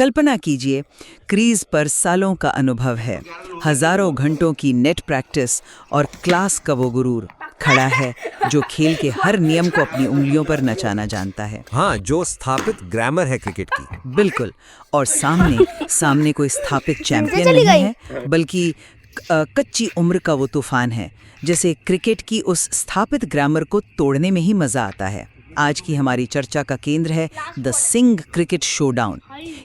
कल्पना कीजिए, क्रीज पर सालों का अनुभव है, हजारों घंटों की नेट प्रैक्टिस और क्लास का वो गुरूर खड़ा है जो खेल के हर नियम को अपनी उंगलियों पर नचाना जानता है। हाँ, जो स्थापित ग्रामर है क्रिकेट की। बिल्कुल। और सामने सामने कोई स्थापित चैंपियन नहीं है, बल्कि कच्ची उम्र का वो तूफान है। जैसे क्रिकेट की उस स्थापित ग्रामर को तोड़ने में ही मजा आता है। आज की हमारी चर्चा का केंद्र है द सिंघ क्रिकेट शोडाउन।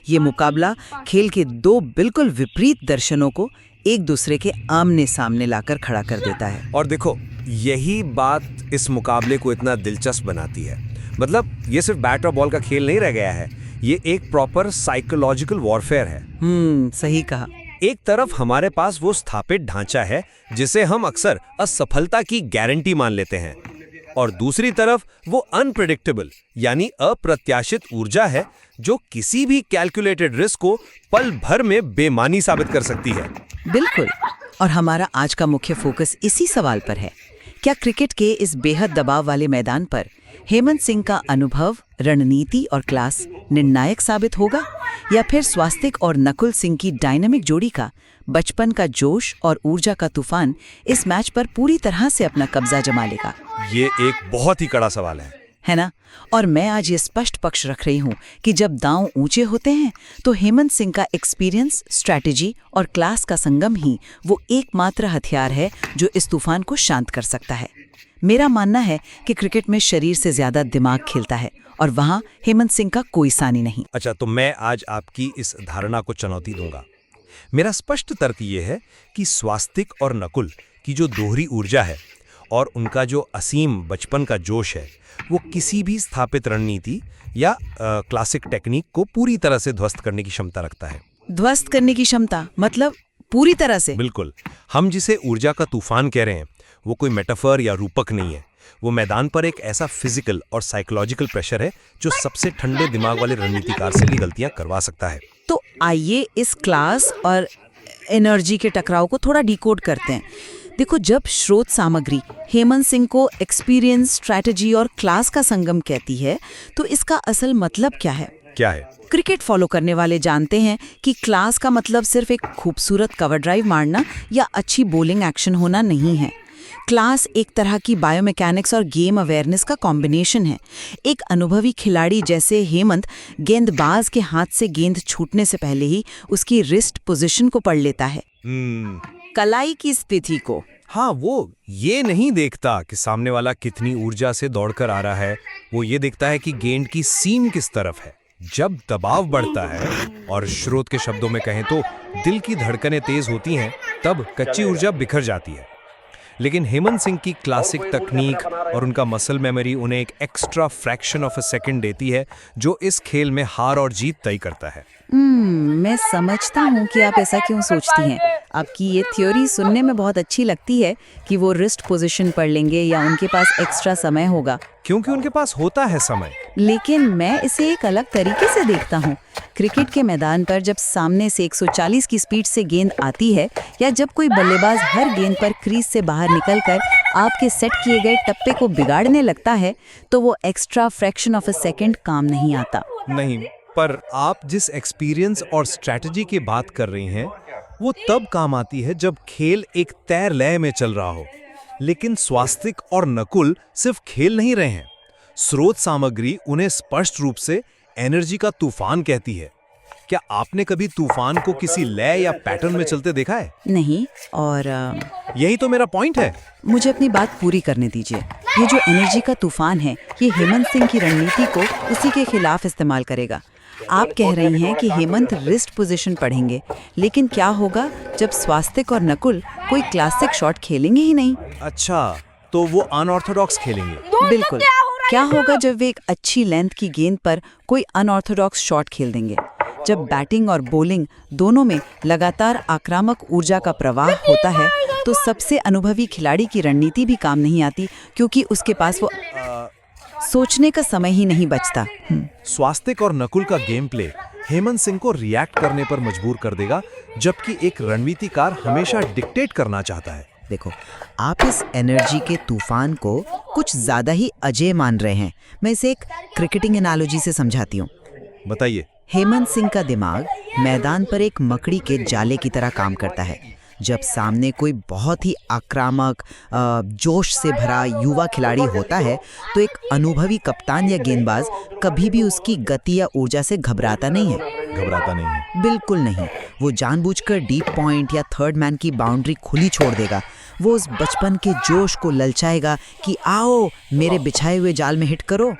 ये मुकाबला खेल के दो बिल्कुल विपरीत दर्शनों को एक दूसरे के आमने सामने लाकर खड़ा कर देता है। और देखो, यही बात इस मुकाबले को इतना दिलचस्प बनाती है। मतलब ये सिर्फ बैट और बॉल का खेल नहीं रह गया है, ये एक प्रॉपर साइकोलॉजिकल वॉरफेयर है। सही कहा। एक तरफ हमारे पास वो स्थापित ढांचा है जिसे हम अक्सर असफलता की गारंटी मान लेते हैं, और दूसरी तरफ वो अनप्रेडिक्टेबल यानी अप्रत्याशित ऊर्जा है जो किसी भी कैलकुलेटेड रिस्क को पल भर में बेमानी साबित कर सकती है। बिल्कुल। और हमारा आज का मुख्य फोकस इसी सवाल पर है। क्या क्रिकेट के इस बेहद दबाव वाले मैदान पर हेमंत सिंह का अनुभव, रणनीति और क्लास निर्णायक साबित होगा, या फिर स्वास्तिक और नकुल सिंह की डायनामिक जोड़ी का बचपन का जोश और ऊर्जा का तूफान इस मैच पर पूरी तरह से अपना कब्जा जमा लेगा? ये एक बहुत ही कड़ा सवाल है ना? और मैं आज ये स्पष्ट पक्ष रख रही हूँ कि जब दांव ऊंचे होते हैं तो हेमंत सिंह का एक्सपीरियंस, स्ट्रैटेजी और क्लास का संगम ही वो एकमात्र हथियार है जो इस तूफान को शांत कर सकता है। मेरा मानना है कि क्रिकेट में शरीर से ज्यादा दिमाग खेलता है, और वहाँ हेमंत सिंह का कोई सानी नहीं। अच्छा, तो मैं आज आपकी इस धारणा को चुनौती दूंगा। मेरा स्पष्ट तर्क ये है कि स्वास्तिक और नकुल की जो दोहरी ऊर्जा है और उनका जो असीम बचपन का जोश है, वो किसी भी स्थापित रणनीति या क्लासिक टेक्निक को पूरी तरह से ध्वस्त करने की क्षमता रखता है। ध्वस्त करने की क्षमता मतलब पूरी तरह से? बिल्कुल। हम जिसे ऊर्जा का तूफान कह रहे हैं, वो कोई मेटाफर या रूपक नहीं है। वो मैदान पर एक ऐसा फिजिकल और साइकोलॉजिकल प्रेशर है जो सबसे ठंडे दिमाग वाले रणनीतिकार से भी गलतियां करवा सकता है। तो आइए इस क्लास और एनर्जी के टकराव को थोड़ा डिकोड करते हैं। देखो, जब स्रोत सामग्री हेमंत सिंह को एक्सपीरियंस, स्ट्रैटेजी और क्लास का संगम कहती है, तो इसका असल मतलब क्या है? क्रिकेट फॉलो करने वाले जानते हैं कि क्लास का मतलब सिर्फ एक खूबसूरत कवर ड्राइव मारना या अच्छी बॉलिंग एक्शन होना नहीं है। क्लास एक तरह की बायोमैकेनिक्स और गेम अवेयरनेस का कॉम्बिनेशन है। एक अनुभवी खिलाड़ी जैसे हेमंत गेंदबाज के हाथ से गेंद छूटने से पहले ही उसकी रिस्ट पोजीशन को पढ़ लेता है, कलाई की स्थिति को। हाँ, वो ये नहीं देखता कि सामने वाला कितनी ऊर्जा से दौड़कर आ रहा है, वो ये देखता है कि गेंद की सीम किस तरफ है। जब दबाव बढ़ता है और स्रोत के शब्दों में कहें तो दिल की धड़कनें तेज होती हैं, तब कच्ची ऊर्जा बिखर जाती है। लेकिन हेमंत सिंह की क्लासिक तकनीक और उनका मसल मेमोरी उन्हें एक extra fraction of a second देती है जो इस खेल में हार और जीत तय करता है। मैं समझता हूँ कि आप ऐसा क्यों सोचती हैं। आपकी ये थ्योरी सुनने में बहुत अच्छी लगती है कि वो रिस्ट पोजीशन पढ़ लेंगे या उनके पास एक्स्ट्रा समय होगा। क्योंकि उनके पास होता है समय। लेकिन मैं इसे एक अलग तरीके से देखता हूँ। क्रिकेट के मैदान पर जब सामने से 140 की स्पीड से गेंद आती है, या जब कोई बल्लेबाज हर गेंद पर क्रीज से बाहर निकलकर आपके सेट किए गए टप्पे को बिगाड़ने लगता है, तो वो extra fraction of a second काम नहीं आता। नहीं, पर आप जिस एक्सपीरियंस और स्ट्रैटेजी की बात कर रही हैं, वो तब काम आती है जब खेल एक तय लय में चल रहा हो। लेकिन स्वास्तिक और नकुल सिर्फ खेल नहीं रहे हैं, स्रोत सामग्री उन्हें स्पष्ट रूप से एनर्जी का तूफान कहती है। क्या आपने कभी तूफान को किसी लय या पैटर्न में चलते देखा है? नहीं, और यही तो मेरा पॉइंट है। मुझे अपनी बात पूरी करने दीजिए। ये जो एनर्जी का तूफान है, ये हेमंत सिंह की रणनीति को उसी के खिलाफ इस्तेमाल करेगा। आप कह रही हैं कि हेमंत रिस्ट पोजीशन पढ़ेंगे, लेकिन क्या होगा जब स्वास्तिक और नकुल कोई क्लासिक शॉट खेलेंगे ही नहीं? अच्छा, तो वो अनऑर्थोडॉक्स खेलेंगे। बिल्कुल। क्या होगा जब वे एक अच्छी लेंथ की गेंद पर कोई अनऑर्थोडॉक्स शॉट खेल देंगे? जब बैटिंग और बॉलिंग दोनों में लगातार आक्रामक ऊर्जा का प्रवाह होता है, तो सबसे अनुभवी खिलाड़ी की रणनीति भी काम नहीं आती, क्योंकि उसके पास वो सोचने का समय ही नहीं बचता। स्वास्तिक और नकुल का गेम प्ले हेमंत सिंह को रिएक्ट करने पर मजबूर कर देगा, जबकि एक रणनीतिकार हमेशा डिक्टेट करना चाहता है। देखो, आप इस एनर्जी के तूफान को कुछ ज्यादा ही अजय मान रहे हैं। मैं इसे एक क्रिकेटिंग एनालॉजी से समझाती हूँ। बताइए। हेमंत सिंह का दिमाग मैदान पर एक मकड़ी के जाले की तरह काम करता है। जब सामने कोई बहुत ही आक्रामक जोश से भरा युवा खिलाड़ी होता है तो एक अनुभवी कप्तान या गेंदबाज कभी भी उसकी गति या ऊर्जा से घबराता नहीं है। बिल्कुल नहीं। वो जानबूझकर डीप पॉइंट या थर्ड मैन की बाउंड्री खुली छोड़ देगा। वो उस बचपन के जोश को ललचाएगा कि आओ मेरे बिछाए हुए जाल में हिट करो।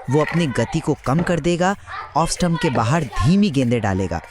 वो अपनी गति को कम कर देगा, ऑफ स्टंप के बाहर धीमी गेंदें डालेगा।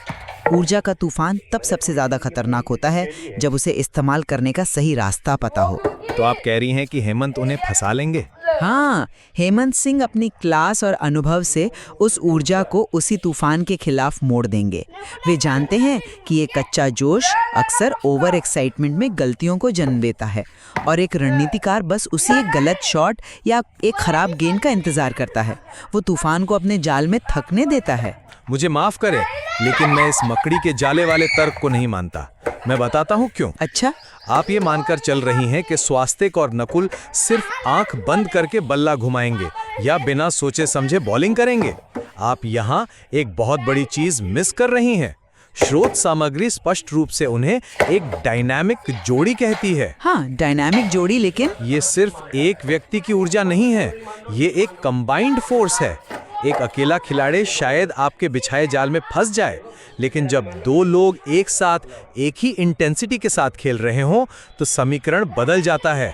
ऊर्जा का तूफान तब सबसे ज्यादा खतरनाक होता है जब उसे इस्तेमाल करने का सही रास्ता पता हो। तो आप कह रही हैं कि हेमंत उन्हें फंसा लेंगे? हाँ, हेमंत सिंह अपनी क्लास और अनुभव से उस ऊर्जा को उसी तूफान के खिलाफ मोड़ देंगे। वे जानते हैं कि ये कच्चा जोश अक्सर ओवर एक्साइटमेंट में गलतियों को जन्म देता है और एक रणनीतिकार बस उसी एक गलत शॉट या एक खराब गेंद का इंतजार करता है। वो तूफान को अपने जाल में थकने देता है। मुझे माफ करें, लेकिन मैं इस मकड़ी के जाले वाले तर्क को नहीं मानता। मैं बताता हूँ क्यों। अच्छा, आप ये मानकर चल रही हैं कि स्वास्तिक और नकुल सिर्फ आंख बंद करके बल्ला घुमाएंगे या बिना सोचे समझे बॉलिंग करेंगे। आप यहाँ एक बहुत बड़ी चीज मिस कर रही हैं। स्रोत सामग्री स्पष्ट रूप से उन्हें एक डायनामिक जोड़ी कहती है। हाँ, डायनामिक जोड़ी, लेकिन ये सिर्फ एक व्यक्ति की ऊर्जा नहीं है, ये एक कंबाइंड फोर्स है। एक अकेला खिलाड़ी शायद आपके बिछाए जाल में फंस जाए, लेकिन जब दो लोग एक साथ एक ही इंटेंसिटी के साथ खेल रहे हों तो समीकरण बदल जाता है।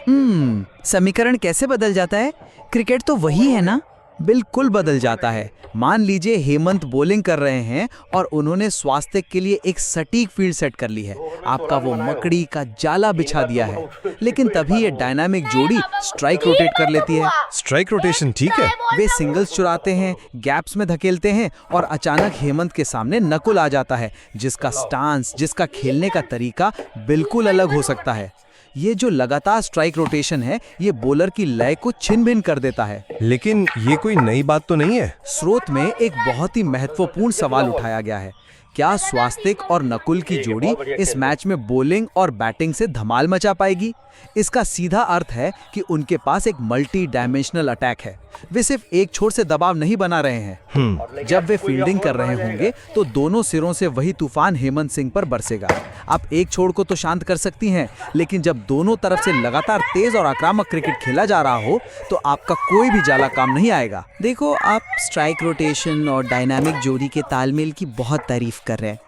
समीकरण कैसे बदल जाता है? क्रिकेट तो वही है ना? बिल्कुल बदल जाता है। मान लीजिए हेमंत बॉलिंग कर रहे हैं और उन्होंने स्वास्तिक के लिए एक सटीक फील्ड सेट कर ली है। आपका वो मकड़ी का जाला बिछा दिया है, लेकिन तभी ये डायनामिक जोड़ी स्ट्राइक रोटेट कर लेती है। स्ट्राइक रोटेशन ठीक है। वे सिंगल्स चुराते हैं, गैप्स में धकेलते हैं और अचानक हेमंत के सामने नकुल आ जाता है, जिसका स्टांस, जिसका खेलने का तरीका बिल्कुल अलग हो सकता है। ये जो लगातार स्ट्राइक रोटेशन है, ये बॉलर की लय को छिन भिन कर देता है। लेकिन ये कोई नई बात तो नहीं है। स्रोत में एक बहुत ही महत्वपूर्ण सवाल उठाया गया है। क्या स्वास्तिक और नकुल की जोड़ी इस मैच में बॉलिंग और बैटिंग से धमाल मचा पाएगी? इसका सीधा अर्थ है कि उनके पास एक मल्टी डायमेंशनल अटैक है। वे सिर्फ एक छोर से दबाव नहीं बना रहे हैं। जब वे फील्डिंग कर रहे होंगे तो दोनों सिरों से वही तूफान हेमंत सिंह पर बरसेगा। आप एक छोर को तो शांत कर सकती हैं, लेकिन जब दोनों तरफ से लगातार तेज और आक्रामक क्रिकेट खेला जा रहा हो तो आपका कोई भी जाला काम नहीं आएगा। देखो, आप स्ट्राइक रोटेशन और डायनामिक जोड़ी के तालमेल की बहुत तारीफ कर रहे हैं,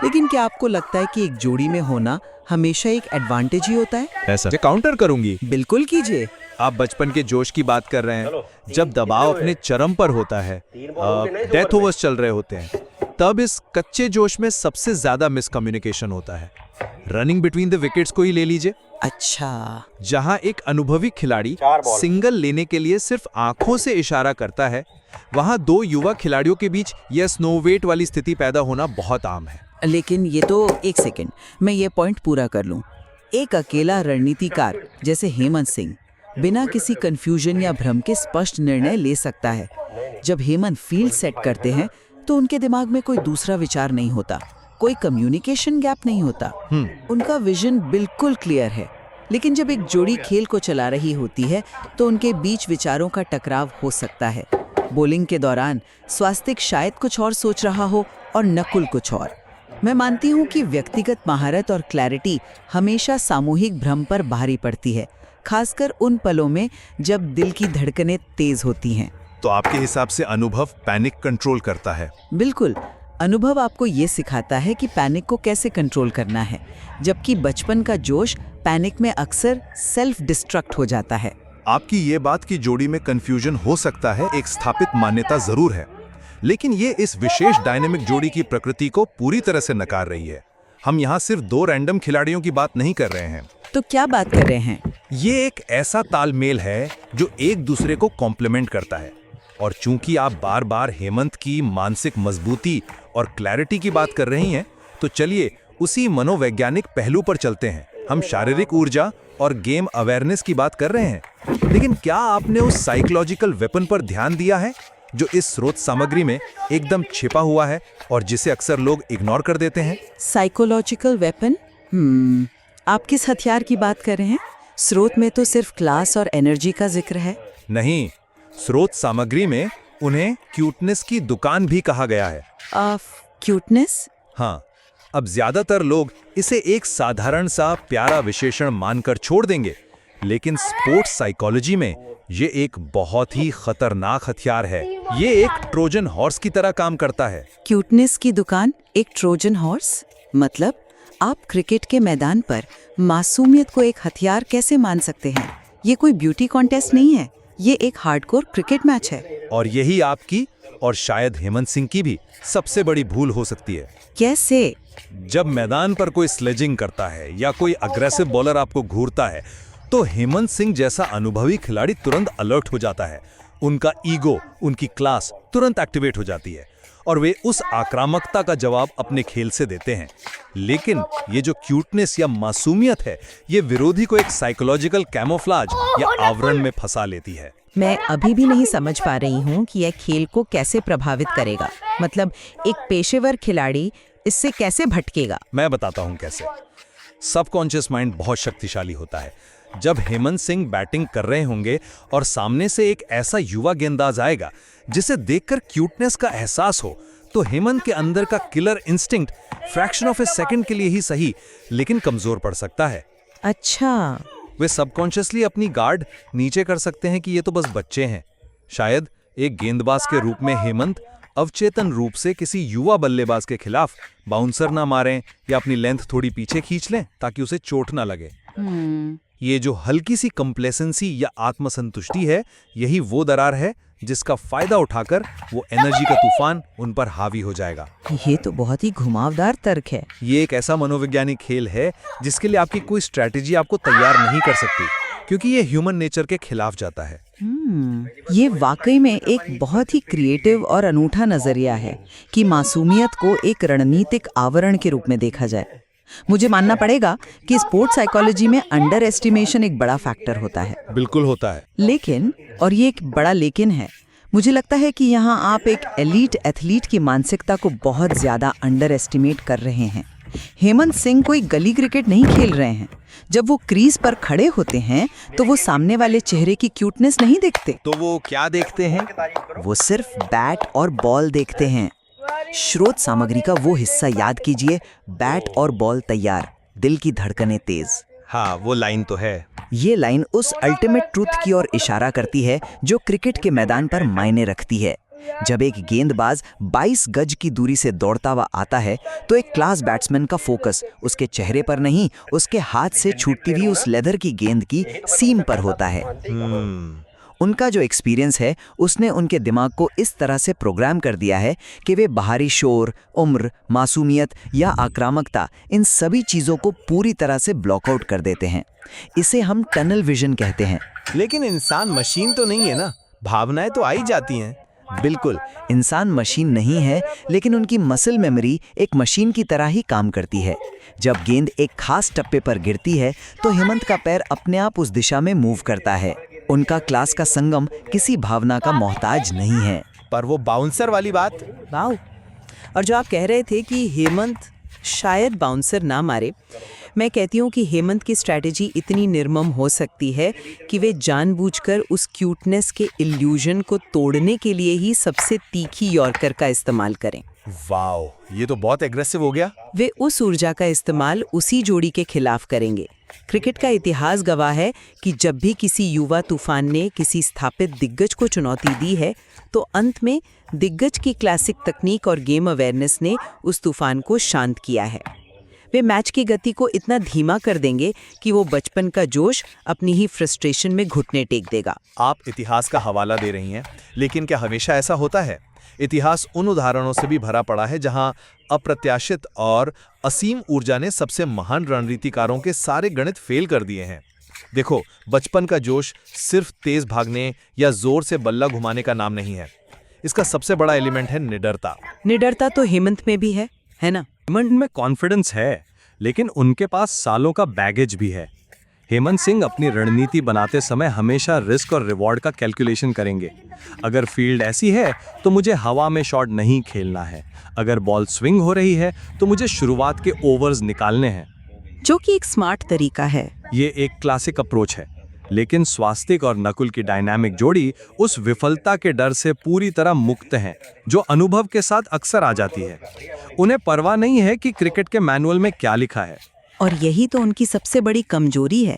लेकिन क्या आपको लगता है कि एक जोड़ी में होना हमेशा एक एडवांटेज ही होता है? ऐसा काउंटर करूंगी। बिल्कुल कीजिए। आप बचपन के जोश की बात कर रहे हैं, जब दबाव अपने चरम पर होता है, डेथ ओवर्स चल रहे होते हैं, तब इस कच्चे जोश में सबसे ज्यादा मिसकम्युनिकेशन होता है। रनिंग बिटवीन द विकेट्स को ही ले लीजिए। अच्छा, जहां एक अनुभवी खिलाड़ी सिंगल लेने के लिए सिर्फ आंखों से इशारा करता है, वहां दो युवा खिलाड़ियों के बीच यह स्नो वेट वाली स्थिति पैदा होना बहुत आम है। लेकिन ये तो, एक सेकंड, मैं ये पॉइंट पूरा कर लूं। एक अकेला रणनीतिकार जैसे हेमंत सिंह बिना किसी कंफ्यूजन या भ्रम के स्पष्ट निर्णय ले सकता है। जब हेमंत फील्ड सेट करते हैं तो उनके दिमाग में कोई दूसरा विचार नहीं होता, कोई कम्युनिकेशन गैप नहीं होता। उनका विजन बिल्कुल क्लियर है। लेकिन जब एक जोड़ी खेल को चला रही होती है तो उनके बीच विचारों का टकराव हो सकता है। बॉलिंग के दौरान स्वास्तिक शायद कुछ और सोच रहा हो और नकुल कुछ और। मैं मानती हूँ कि व्यक्तिगत महारत और क्लैरिटी हमेशा सामूहिक भ्रम पर भारी पड़ती है, खासकर उन पलों में जब दिल की धड़कनें तेज होती हैं। तो आपके हिसाब से अनुभव पैनिक कंट्रोल करता है? बिल्कुल, अनुभव आपको ये सिखाता है कि पैनिक को कैसे कंट्रोल करना है, जबकि बचपन का जोश पैनिक में अक्सर सेल्फ डिस्ट्रक्ट हो जाता है। आपकी ये बात की जोड़ी में कंफ्यूजन हो सकता है, एक स्थापित मान्यता जरूर है, लेकिन ये इस विशेष डायनेमिक जोड़ी की प्रकृति को पूरी तरह से नकार रही है। हम यहाँ सिर्फ दो रैंडम खिलाड़ियों की बात नहीं कर रहे हैं। तो क्या बात कर रहे हैं? ये एक ऐसा तालमेल है जो एक दूसरे को कॉम्प्लीमेंट करता है। और चूंकि आप बार बार हेमंत की मानसिक मजबूती और क्लैरिटी की बात कर रही हैं, तो चलिए उसी मनोवैज्ञानिक पहलू पर चलते हैं। हम शारीरिक ऊर्जा और गेम अवेयरनेस की बात कर रहे हैं, लेकिन क्या आपने उस साइकोलॉजिकल वेपन पर ध्यान दिया है जो इस स्रोत सामग्री में एकदम छिपा हुआ है और जिसे अक्सर लोग इग्नोर कर देते हैं? Psychological weapon? आप किस हथियार की बात कर रहे हैं? स्रोत में तो सिर्फ क्लास और एनर्जी का जिक्र है। नहीं, स्रोत सामग्री में उन्हें क्यूटनेस की दुकान भी कहा गया है। क्यूटनेस? हाँ, अब ज्यादातर लोग इसे एक साधारण सा प्यारा विशेषण मानकर छोड़ देंगे, लेकिन स्पोर्ट्स साइकोलॉजी में ये एक बहुत ही खतरनाक हथियार है। ये एक ट्रोजन हॉर्स की तरह काम करता है। क्यूटनेस की दुकान एक ट्रोजन हॉर्स? मतलब आप क्रिकेट के मैदान पर मासूमियत को एक हथियार कैसे मान सकते हैं? ये कोई ब्यूटी कॉन्टेस्ट नहीं है, ये एक हार्डकोर क्रिकेट मैच है। और यही आपकी और शायद हेमंत सिंह की भी सबसे बड़ी भूल हो सकती है। कैसे? जब मैदान पर कोई स्लेजिंग करता है या कोई अग्रेसिव बॉलर आपको घूरता है, तो हेमंत सिंह जैसा अनुभवी खिलाड़ी तुरंत अलर्ट हो जाता है। उनका ईगो, उनकी क्लास तुरंत एक्टिवेट हो जाती है और वे उस आक्रामकता का जवाब अपने खेल से देते हैं। लेकिन ये जो क्यूटनेस या मासूमियत है, ये विरोधी को एक साइकोलॉजिकल कैमोफ्लेज या आवरण में फंसा लेती है। मैं अभी भी नहीं समझ पा रही हूँ कि यह खेल को कैसे प्रभावित करेगा। मतलब एक पेशेवर खिलाड़ी इससे कैसे भटकेगा? मैं बताता हूं कैसे। सबकॉन्शियस माइंड बहुत शक्तिशाली होता है। जब हेमंत सिंह बैटिंग कर रहे होंगे और सामने से एक ऐसा युवा गेंदबाज आएगा जिसे देखकर क्यूटनेस का एहसास हो, तो हेमंत के अंदर का killer instinct fraction of A second के लिए ही सही, लेकिन कमजोर पड़ सकता है। अच्छा, वे सबकॉन्शियसली अपनी गार्ड नीचे कर सकते हैं कि ये तो बस बच्चे हैं। शायद एक गेंदबाज के रूप में हेमंत अवचेतन रूप से किसी युवा बल्लेबाज के खिलाफ बाउंसर ना मारें या अपनी लेंथ थोड़ी पीछे खींच लें ताकि उसे चोट ना लगे। ये जो हल्की सी कंप्लेसेंसी या आत्मसंतुष्टि है, यही वो दरार है जिसका फायदा उठाकर वो एनर्जी का तूफान उन पर हावी हो जाएगा। ये तो बहुत ही घुमावदार तर्क है। ये एक ऐसा मनोवैज्ञानिक खेल है जिसके लिए आपकी कोई स्ट्रैटेजी आपको तैयार नहीं कर सकती, क्योंकि ये ह्यूमन नेचर के खिलाफ जाता है। ये वाकई में एक बहुत ही क्रिएटिव और अनूठा नजरिया है कि मासूमियत को एक रणनीतिक आवरण के रूप में देखा जाए। मुझे मानना पड़ेगा कि स्पोर्ट्स साइकोलॉजी में अंडर एस्टिमेशन एक बड़ा फैक्टर होता है। बिल्कुल होता है। लेकिन, और ये एक बड़ा लेकिन है, मुझे लगता है कि यहाँ आप एक एलीट एथलीट की मानसिकता को बहुत ज्यादा अंडर एस्टिमेट कर रहे हैं। हेमंत सिंह कोई गली क्रिकेट नहीं खेल रहे हैं। जब वो क्रीज पर खड़े होते हैं तो वो सामने वाले चेहरे की क्यूटनेस नहीं देखते। तो वो क्या देखते हैं? वो सिर्फ बैट और बॉल देखते हैं। स्रोत सामग्री का वो हिस्सा याद कीजिए, बैट और बॉल तैयार, दिल की धड़कनें तेज। हाँ, वो लाइन तो है। ये लाइन उस अल्टीमेट ट्रूथ की ओर इशारा करती है जो क्रिकेट के मैदान पर मायने रखती है। जब एक गेंदबाज 22 गज की दूरी से दौड़ता हुआ आता है, तो एक क्लास बैट्समैन का फोकस उसके चेहरे पर नहीं, उसके हाथ से छूटती हुई उस लेदर की गेंद की सीम पर होता है। उनका जो एक्सपीरियंस है, उसने उनके दिमाग को इस तरह से प्रोग्राम कर दिया है कि वे बाहरी शोर, उम्र, मासूमियत या आक्रामकता, इन सभी चीज़ों को पूरी तरह से ब्लॉकआउट कर देते हैं। इसे हम टनल विजन कहते हैं। लेकिन इंसान मशीन तो नहीं है ना, भावनाएं तो आ ही जाती हैं। बिल्कुल, इंसान मशीन नहीं है, लेकिन उनकी मसल मेमोरी एक मशीन की तरह ही काम करती है। जब गेंद एक खास टप्पे पर गिरती है, तो हेमंत का पैर अपने आप उस दिशा में मूव करता है। उनका क्लास का संगम किसी भावना का मोहताज नहीं है। पर वो बाउंसर वाली बात, वाओ! और जो आप कह रहे थे कि हेमंत शायद बाउंसर ना मारे, मैं कहती हूँ कि हेमंत की स्ट्रैटेजी इतनी निर्मम हो सकती है कि वे जानबूझकर उस क्यूटनेस के इल्यूजन को तोड़ने के लिए ही सबसे तीखी यॉर्कर का इस्तेमाल करें। वाओ, ये तो बहुत एग्रेसिव हो गया। वे उस ऊर्जा का इस्तेमाल उसी जोड़ी के खिलाफ करेंगे। क्रिकेट का इतिहास गवाह है कि जब भी किसी युवा तूफान ने किसी स्थापित दिग्गज को चुनौती दी है, तो अंत में दिग्गज की क्लासिक तकनीक और गेम अवेयरनेस ने उस तूफान को शांत किया है। वे मैच की गति को इतना धीमा कर देंगे कि वो बचपन का जोश अपनी ही फ्रस्ट्रेशन में घुटने टेक देगा। आप इतिहास का हवाला दे रही हैं, लेकिन क्या हमेशा ऐसा होता है? इतिहास उन उदाहरणों से भी भरा पड़ा है जहां अप्रत्याशित और असीम ऊर्जा ने सबसे महान रणनीतिकारों के सारे गणित फेल कर दिए हैं। देखो, बचपन का जोश सिर्फ तेज भागने या जोर से बल्ला घुमाने का नाम नहीं है। इसका सबसे बड़ा एलिमेंट है निडरता। निडरता तो हेमंत में भी है ना? हेमंत में कॉन्फिडेंस है, लेकिन उनके पास सालों का बैगेज भी है। हेमंत सिंह अपनी रणनीति बनाते समय हमेशा रिस्क और रिवॉर्ड का कैलकुलेशन करेंगे। अगर फील्ड ऐसी है तो मुझे हवा में शॉट नहीं खेलना है, अगर बॉल स्विंग हो रही है तो मुझे शुरुआत के ओवर्स निकालने हैं। जो कि एक स्मार्ट तरीका है। ये एक क्लासिक अप्रोच है। लेकिन स्वास्तिक और नकुल की डायनामिक जोड़ी उस विफलता के डर से पूरी तरह मुक्त हैं, जो अनुभव के साथ अक्सर आ जाती है। उन्हें परवाह नहीं है कि क्रिकेट के मैनुअल में क्या लिखा है। और यही तो उनकी सबसे बड़ी कमजोरी है।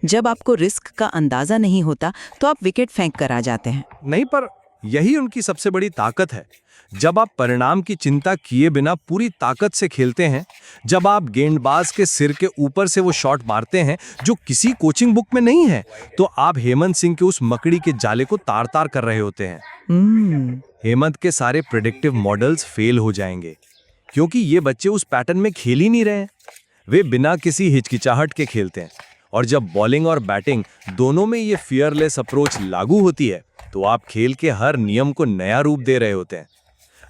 जब आपको रिस्क का अंदाजा नहीं होता तो आप विकेट फेंक कर आ जाते हैं। नहीं, पर यही उनकी सबसे बड़ी ताकत है। जब आप परिणाम की चिंता किए बिना पूरी ताकत से खेलते हैं, जब आप गेंदबाज के सिर के ऊपर से वो शॉट मारते हैं जो किसी कोचिंग बुक में नहीं है, तो आप हेमंत सिंह के उस मकड़ी के जाले को तार तार कर रहे होते हैं। हेमंत के सारे प्रेडिक्टिव मॉडल्स फेल हो जाएंगे, क्योंकि ये बच्चे उस पैटर्न में खेल ही नहीं रहे हैं। वे बिना किसी हिचकिचाहट के खेलते हैं, और जब बॉलिंग और बैटिंग दोनों में ये फियरलेस अप्रोच लागू होती है, तो आप खेल के हर नियम को नया रूप दे रहे होते हैं।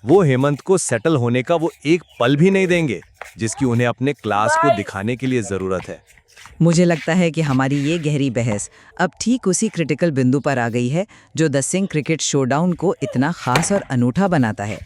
वो हेमंत को सेटल होने का वो एक पल भी नहीं देंगे, जिसकी उन्हें अपने क्लास को दिखाने के लिए जरूरत है। मुझे लगता है कि हमारी ये गहरी बहस अब ठीक उसी क्रिटिकल बिंदु पर आ गई है जो द सिंह क्रिकेट शोडाउन को इतना खास और अनूठा बनाता है।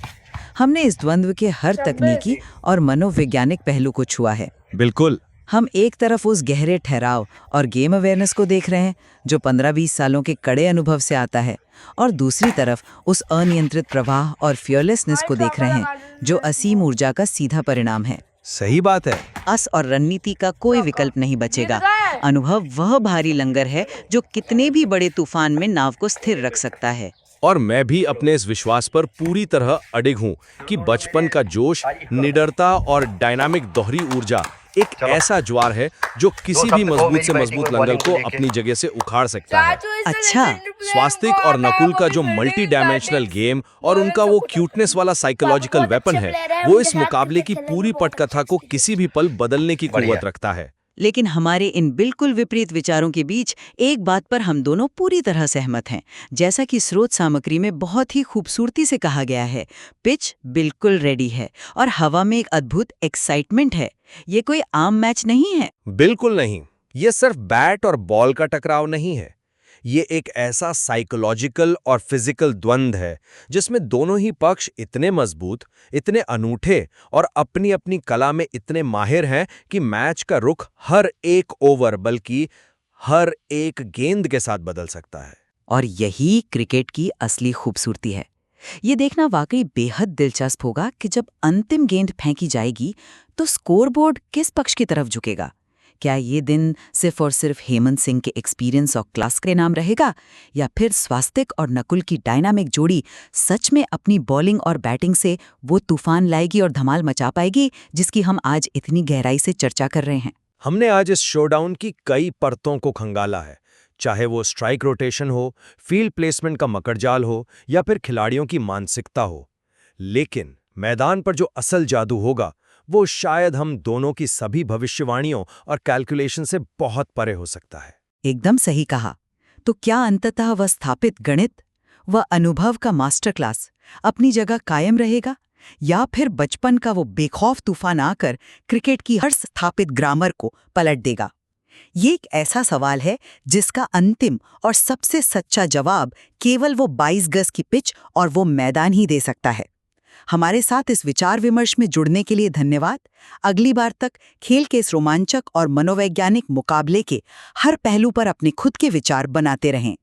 हमने इस द्वंद्व के हर तकनीकी और मनोवैज्ञानिक पहलू को छुआ है। बिल्कुल। हम एक तरफ उस गहरे ठहराव और गेम अवेयरनेस को देख रहे हैं जो 15-20 सालों के कड़े अनुभव से आता है, और दूसरी तरफ उस अनियंत्रित प्रवाह और फियरलेसनेस को देख रहे हैं जो असीम ऊर्जा का सीधा परिणाम है। सही बात है। अस और रणनीति का कोई विकल्प नहीं बचेगा। अनुभव वह भारी लंगर है जो कितने भी बड़े तूफान में नाव को स्थिर रख सकता है। और मैं भी अपने इस विश्वास पर पूरी तरह अडिग हूँ कि बचपन का जोश, निडरता और डायनामिक दोहरी ऊर्जा एक ऐसा ज्वार है जो किसी भी मजबूत से मजबूत लंगर को अपनी जगह से उखाड़ सकता है। अच्छा, स्वास्तिक और नकुल का जो मल्टी डायमेंशनल गेम और उनका वो क्यूटनेस वाला साइकोलॉजिकल वेपन है, वो इस मुकाबले की पूरी पटकथा को किसी भी पल बदलने की कुव्वत रखता है। लेकिन हमारे इन बिल्कुल विपरीत विचारों के बीच एक बात पर हम दोनों पूरी तरह सहमत हैं। जैसा कि स्रोत सामग्री में बहुत ही खूबसूरती से कहा गया है, पिच बिल्कुल रेडी है और हवा में एक अद्भुत एक्साइटमेंट है। ये कोई आम मैच नहीं है। बिल्कुल नहीं। ये सिर्फ बैट और बॉल का टकराव नहीं है। ये एक ऐसा साइकोलॉजिकल और फिजिकल द्वंद्व है जिसमें दोनों ही पक्ष इतने मजबूत, इतने अनूठे और अपनी अपनी कला में इतने माहिर हैं कि मैच का रुख हर एक ओवर बल्कि हर एक गेंद के साथ बदल सकता है। और यही क्रिकेट की असली खूबसूरती है। ये देखना वाकई बेहद दिलचस्प होगा कि जब अंतिम गेंद फेंकी जाएगी तो स्कोरबोर्ड किस पक्ष की तरफ झुकेगा। क्या ये दिन सिर्फ और सिर्फ हेमंत सिंह के एक्सपीरियंस और क्लास के नाम रहेगा, या फिर स्वास्तिक और नकुल की डायनामिक जोड़ी सच में अपनी बॉलिंग और बैटिंग से वो तूफान लाएगी और धमाल मचा पाएगी जिसकी हम आज इतनी गहराई से चर्चा कर रहे हैं। हमने आज इस शोडाउन की कई परतों को खंगाला है, चाहे वो स्ट्राइक रोटेशन हो, फील्ड प्लेसमेंट का मकड़जाल हो या फिर खिलाड़ियों की मानसिकता हो। लेकिन मैदान पर जो असल जादू होगा वो शायद हम दोनों की सभी भविष्यवाणियों और कैलकुलेशन से बहुत परे हो सकता है। एकदम सही कहा। तो क्या अंततः वह स्थापित गणित, वह अनुभव का मास्टर क्लास अपनी जगह कायम रहेगा, या फिर बचपन का वो बेखौफ तूफान आकर क्रिकेट की हर स्थापित ग्रामर को पलट देगा? ये एक ऐसा सवाल है जिसका अंतिम और सबसे सच्चा जवाब केवल वो 22 गज की पिच और वो मैदान ही दे सकता है। हमारे साथ इस विचार विमर्श में जुड़ने के लिए धन्यवाद। अगली बार तक खेल के इस रोमांचक और मनोवैज्ञानिक मुकाबले के हर पहलू पर अपने खुद के विचार बनाते रहें।